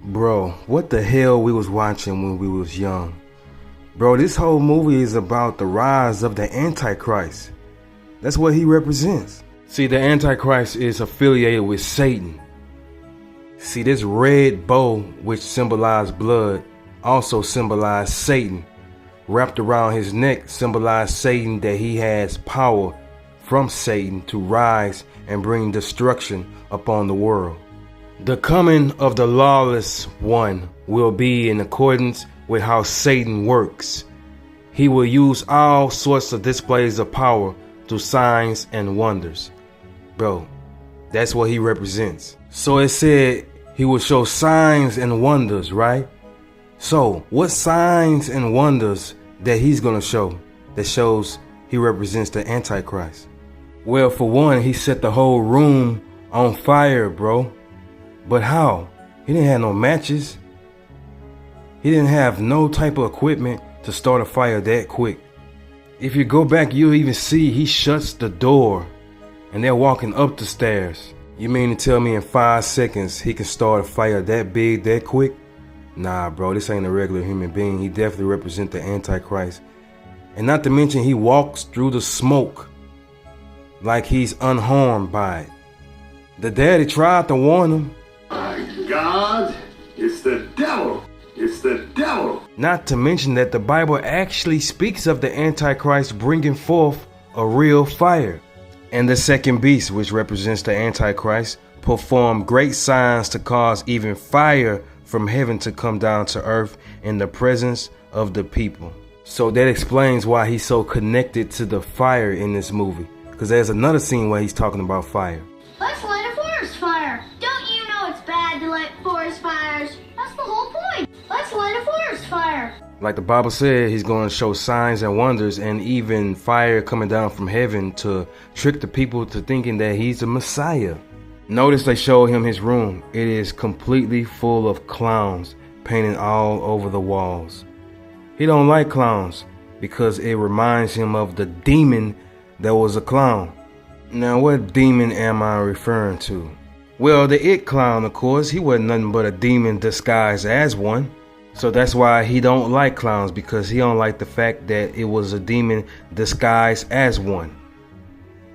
Bro, what the hell we was watching when we was young? Bro, this whole movie is about the rise of the Antichrist. That's what he represents. See, the Antichrist is affiliated with Satan. See, this red bow, which symbolized blood, also symbolized Satan. Wrapped around his neck symbolized Satan, that he has power from Satan to rise and bring destruction upon the world. The coming of the lawless one will be in accordance with how Satan works. He will use all sorts of displays of power through signs and wonders. Bro, that's what he represents. So it said he will show signs and wonders, right? So what signs and wonders that he's going to show that shows he represents the Antichrist? Well, for one, he set the whole room on fire, bro. But how? He didn't have no matches. He didn't have no type of equipment to start a fire that quick. If you go back, you'll even see he shuts the door and they're walking up the stairs. You mean to tell me in 5 seconds he can start a fire that big, that quick? Nah, bro, this ain't a regular human being. He definitely represents the Antichrist. And not to mention, he walks through the smoke like he's unharmed by it. The daddy tried to warn him. My God, it's the devil. It's the devil. Not to mention that the Bible actually speaks of the Antichrist bringing forth a real fire. And the second beast, which represents the Antichrist, performed great signs to cause even fire from heaven to come down to earth in the presence of the people. So that explains why he's so connected to the fire in this movie. Because there's another scene where he's talking about fire. Let's light a forest fire. Don't you know it's bad to light forest fires? That's the whole point. Let's light a forest fire. Like the Bible said, he's going to show signs and wonders and even fire coming down from heaven to trick the people to thinking that he's the Messiah. Notice they showed him his room. It is completely full of clowns painted all over the walls. He don't like clowns because it reminds him of the demon that was a clown. Now, what demon am I referring to? Well, the It Clown, of course. He wasn't nothing but a demon disguised as one. So that's why he don't like clowns, because he don't like the fact that it was a demon disguised as one.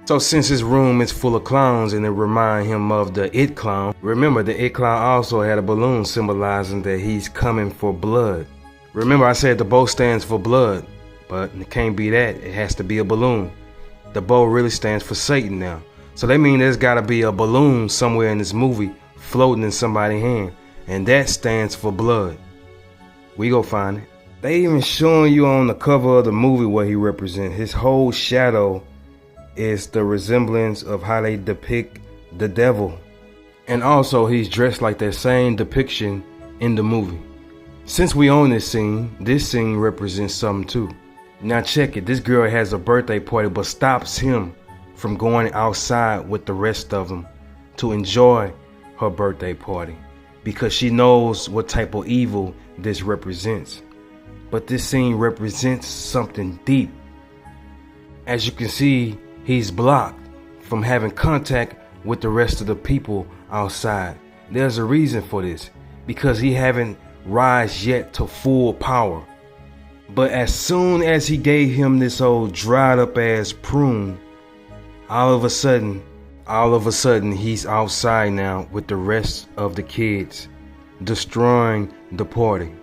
So since his room is full of clowns and it remind him of the It Clown, remember the It Clown also had a balloon symbolizing that he's coming for blood. Remember I said the bow stands for blood, but it can't be that. It has to be a balloon. The bow really stands for Satan now. So that means there's got to be a balloon somewhere in this movie floating in somebody's hand. And that stands for blood. We go find it. They even showing you on the cover of the movie what he represents. His whole shadow is the resemblance of how they depict the devil. And also he's dressed like that same depiction in the movie. Since we own this scene represents something too. Now check it. This girl has a birthday party but stops him from going outside with the rest of them to enjoy her birthday party because she knows what type of evil this represents. But this scene represents something deep. As you can see, he's blocked from having contact with the rest of the people outside. There's a reason for this, because he haven't rise yet to full power. But as soon as he gave him this old dried up ass prune, all of a sudden he's outside now with the rest of the kids, destroying the party.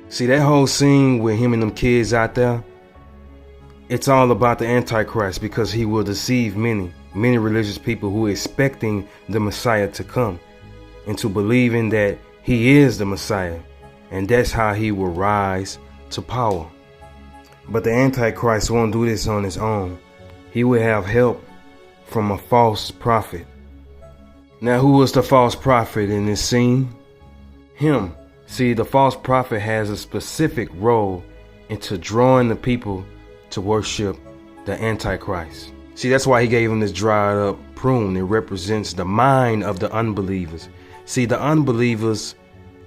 See that whole scene with him and them kids out there? It's all about the Antichrist, because he will deceive many religious people who are expecting the Messiah to come into believing that he is the Messiah, and that's how he will rise to power. But the Antichrist won't do this on his own. He will have help from a false prophet. Now, who was the false prophet in this scene? Him. See, the false prophet has a specific role into drawing the people to worship the Antichrist. See, that's why he gave him this dried up prune. It represents the mind of the unbelievers. See, the unbelievers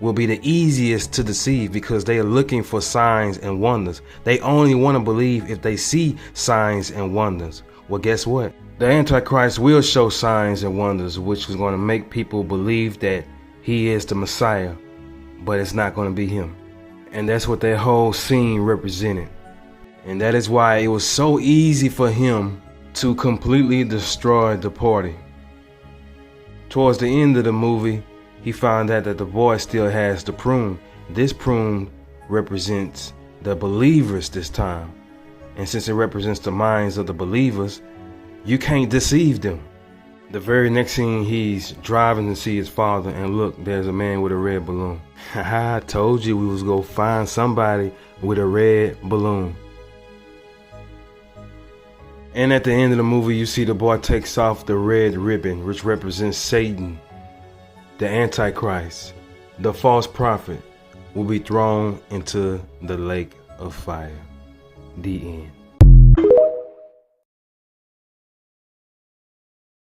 will be the easiest to deceive because they are looking for signs and wonders. They only want to believe if they see signs and wonders. Well, guess what? The Antichrist will show signs and wonders, which is going to make people believe that he is the Messiah. but it's not going to be him. And that's what that whole scene represented. And that is why it was so easy for him to completely destroy the party. Towards the end of the movie, he found out that the boy still has the prune. This prune represents the believers this time. And since it represents the minds of the believers, you can't deceive them. The very next scene, he's driving to see his father, and look, there's a man with a red balloon. I told you we was gonna find somebody with a red balloon. And at the end of the movie, you see the boy takes off the red ribbon, which represents Satan, the Antichrist, the false prophet, will be thrown into the lake of fire. The end.